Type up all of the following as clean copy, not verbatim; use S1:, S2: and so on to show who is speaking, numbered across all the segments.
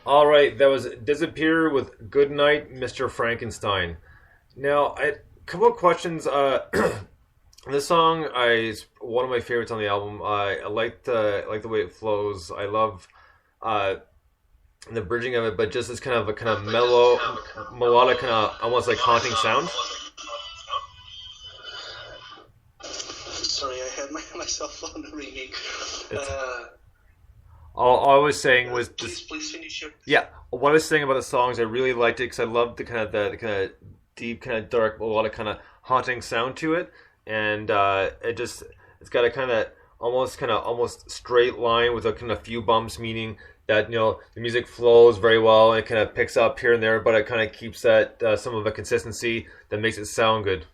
S1: All right, that was Disappear with Good Night, Mr. Frankenstein. Now, a couple of questions. This song is one of my favorites on the album. I like the way it flows. I love uh, the bridging of it, but just this kind of a kind of mellow, melodic, kind of almost like haunting sound.
S2: Sorry, I had my cell phone ringing.
S1: It's
S2: Uh,
S1: all I was saying was this.
S2: please finish your.
S1: Yeah, what I was saying about the songs, I really liked it because I loved the kind of deep, kind of dark, a lot of kind of haunting sound to it, and it's got a kind of almost straight line with a kind of few bumps, meaning that the music flows very well and it kind of picks up here and there, but it kind of keeps that some of a consistency that makes it sound good.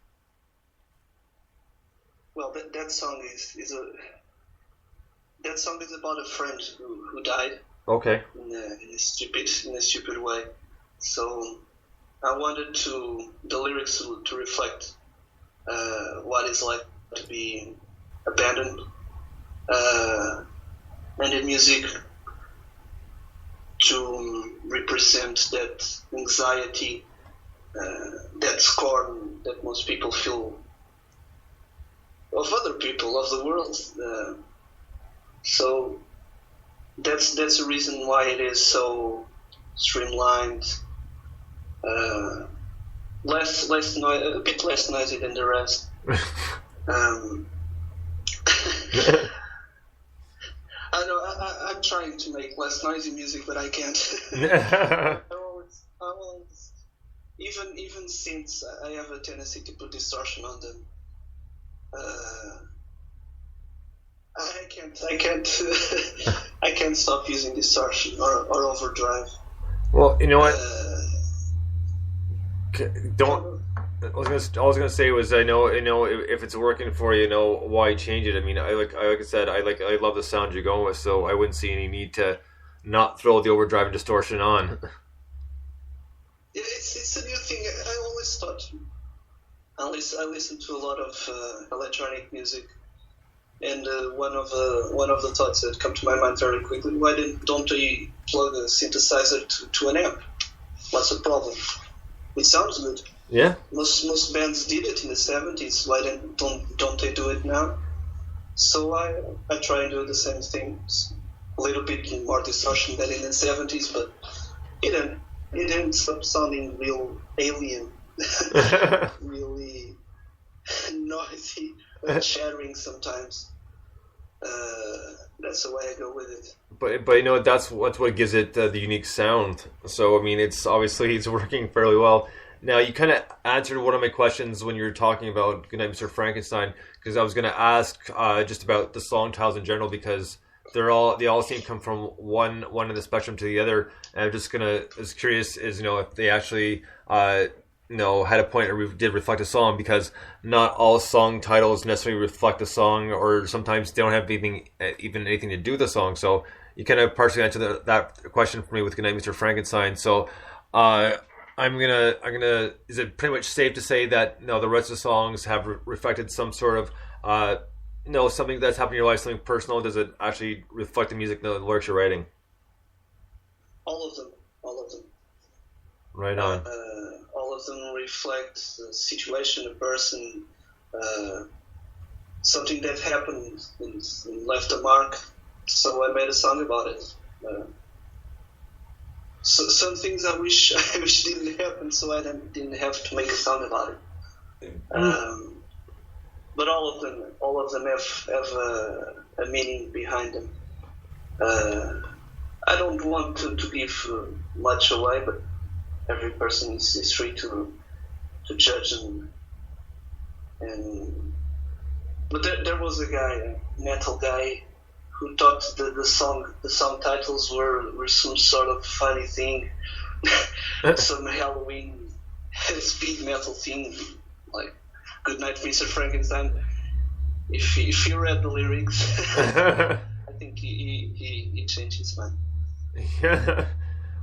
S2: Well, that song is a that song is about a friend who died
S1: Okay.
S2: in a stupid way. So I wanted the lyrics to reflect what it's like to be abandoned, uh, and the music to represent that anxiety, that scorn that most people feel of other people, of the world. So that's the reason why it is so streamlined, uh, a bit less noisy than the rest. Um, I know I'm trying to make less noisy music, but I can't. I always, even since I have a tendency to put distortion on them, uh, I can't, I can't stop using distortion or overdrive.
S1: Well, you know what?
S2: Uh,
S1: Don't. I was gonna say was I know if it's working for you, why change it. I mean, like I said, I love the sound you're going with, so I wouldn't see any need to not throw the overdrive and distortion on.
S2: it's a new thing. I always thought. I listen to a lot of electronic music, and one of the thoughts that come to my mind very quickly: why don't they plug a synthesizer to an amp? What's the problem? It sounds good.
S1: Yeah.
S2: Most bands did it in the 70s. Why don't they do it now? So I try and do the same thing. It's a little bit more distortion than in the 70s, but it ends up sounding real alien, really noisy, shattering sometimes. That's the way I go with it.
S1: But that's what gives it the unique sound. So I mean, it's working fairly well. Now you kind of answered one of my questions when you were talking about Goodnight, Mr. Frankenstein, because I was going to ask just about the song titles in general because they all seem to come from one end of the spectrum to the other. And I'm just was curious is if they actually had a point or did reflect a song, because not all song titles necessarily reflect a song, or sometimes they don't have even anything to do with the song. So you kind of partially answered that question for me with Goodnight, Mr. Frankenstein. So I'm gonna. Is it pretty much safe to say that the rest of the songs have reflected some sort of something that's happened in your life, something personal? Does it actually reflect the music, the lyrics you're writing?
S2: All of them.
S1: Right on.
S2: All of them reflect a situation, a person, uh, something that happened and left a mark. So I made a song about it. So some things I wish I wish didn't happen, so I didn't have to make a song about it. But all of them have a meaning behind them. I don't want to give much away, but every person is free to judge and but there was a guy, a metal guy, who thought the song titles were some sort of funny thing, some Halloween speed metal thing, like "Goodnight, Mr. Frankenstein." If you read the lyrics, I think he changed his mind.
S1: Yeah.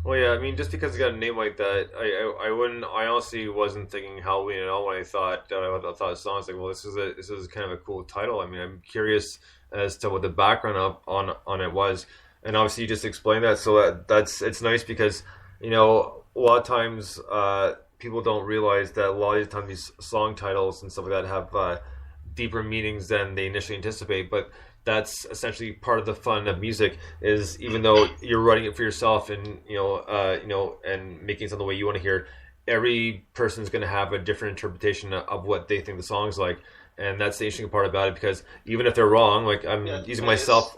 S1: Well, yeah. I mean, just because it got a name like that, I wouldn't. I honestly wasn't thinking Halloween at all when I thought the song. I was like, well, this is kind of a cool title. I mean, I'm curious as to what the background on it was. and obviously you just explained that, so it's nice because a lot of times people don't realize that a lot of the time these song titles and stuff like that have deeper meanings than they initially anticipate. But that's essentially part of the fun of music. Is even though you're writing it for yourself and and making something the way you want to hear, every person's going to have a different interpretation of what they think the song's like. And that's the interesting part about it, because even if they're wrong, like I'm using myself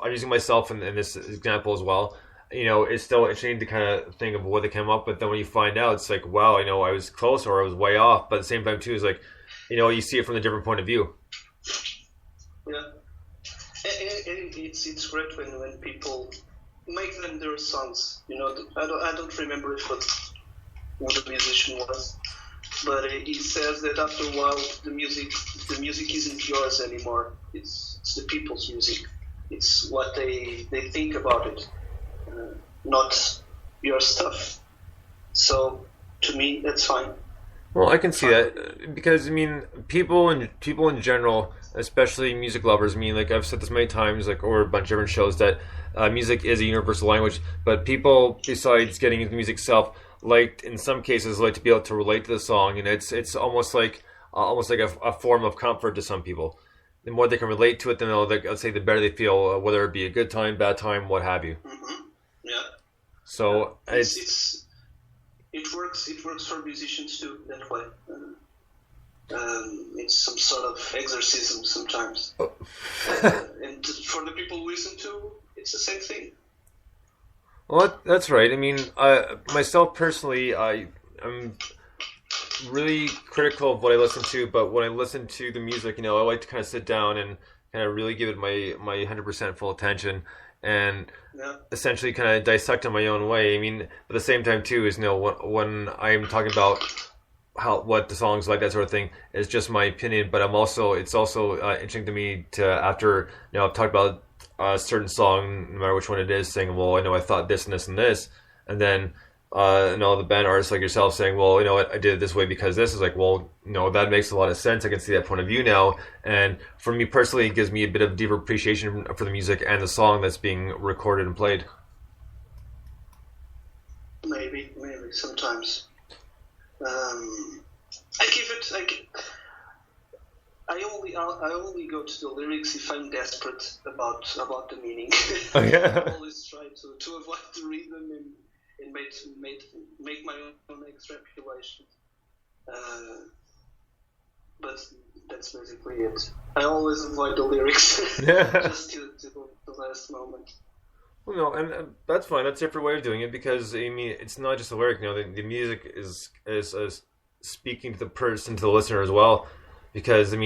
S1: in this example as well. It's still interesting to kind of think of what they came up with. Then when you find out, it's like, wow, I was close or I was way off. But at the same time, too, is like, you see it from a different point of view.
S2: Yeah, and it's great when people make them their songs. I don't remember who the musician was. But he says that after a while, the music isn't yours anymore. It's the people's music. It's what they think about it, not your stuff. So to me, that's fine.
S1: Well, I can see that, because people in general, especially music lovers. Like I've said this many times, or a bunch of different shows, that music is a universal language. But people, besides getting into music itself, in some cases, to be able to relate to the song, and it's almost like a form of comfort to some people. The more they can relate to it, then I'd say the better they feel, whether it be a good time, bad time, what have you.
S2: Mm-hmm. Yeah.
S1: So
S2: it works for musicians too that way. It's some sort of exorcism sometimes, and for the people who listen to, it's the same thing.
S1: Well, that's right. Myself personally, I'm really critical of what I listen to, but when I listen to the music, I like to kind of sit down and kind of really give it my 100% full attention, and essentially kind of dissect in my own way. But at the same time too is, when I'm talking about what the song's like, that sort of thing, is just my opinion. But it's also interesting to me to, after I've talked about a certain song, no matter which one it is, saying, well, I thought this and this and this, and then the band artists like yourself saying, well, what, I did it this way because this is like, well, that makes a lot of sense. I can see that point of view now, and for me personally, it gives me a bit of deeper appreciation for the music and the song that's being recorded and played.
S2: Maybe sometimes. I only go to the lyrics if I'm desperate about the meaning.
S1: Oh, yeah.
S2: I always try to avoid the rhythm and make my own extrapolation. But that's basically it. I always avoid the lyrics just to the last moment.
S1: Well, no, and that's fine. That's a different way of doing it, because it's not just the lyric. The music is speaking to the person, to the listener as well. Because and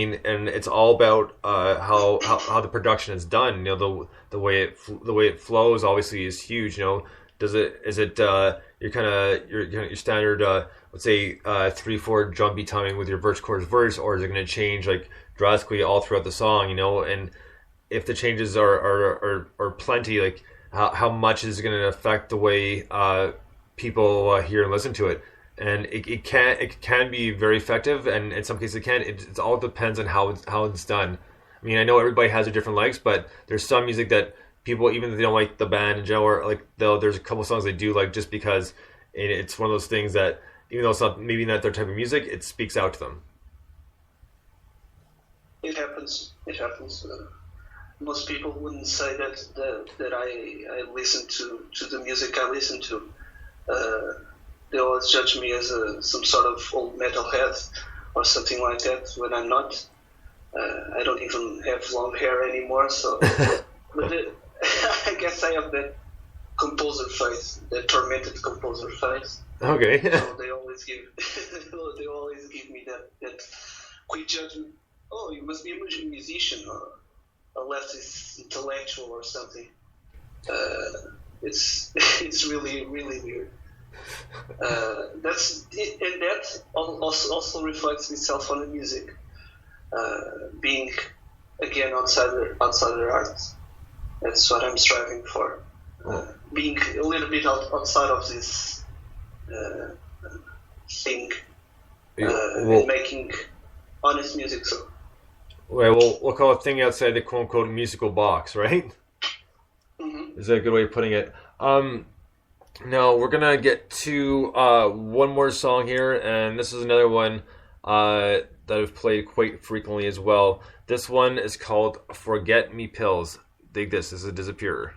S1: it's all about how the production is done. The way it flows obviously is huge. Is it your standard let's say 3/4 drum beat timing with your verse chorus verse, or is it going to change drastically all throughout the song? And if the changes are plenty, how much is it going to affect the way people hear and listen to it? And it can be very effective, and in some cases it can. It all depends on how it's done. I know everybody has their different likes, but there's some music that people, even if they don't like the band in general, or there's a couple songs they do like, just because it's one of those things that, even though it's maybe not their type of music, it speaks out to them.
S2: It happens. Most people wouldn't say that I listen to the music I listen to. They always judge me as some sort of old metalhead or something like that, when I'm not. I don't even have long hair anymore, so. But I guess I have that composer face, that tormented composer face.
S1: Okay.
S2: So they always give me that quick judgment. Oh, you must be a musician or a leftist intellectual or something. It's really, really weird. That's it, and that also reflects itself on the music, being again outsider art. That's what I'm striving for, being a little bit outside of this thing, and making honest music. So,
S1: well, we'll call it thing outside the quote unquote musical box, right?
S2: Mm-hmm.
S1: is a good way of putting it. Now we're gonna get to one more song here, and this is another one that I've played quite frequently as well. This one is called "Forget Me Pills." Dig this. This is a Dissapearer.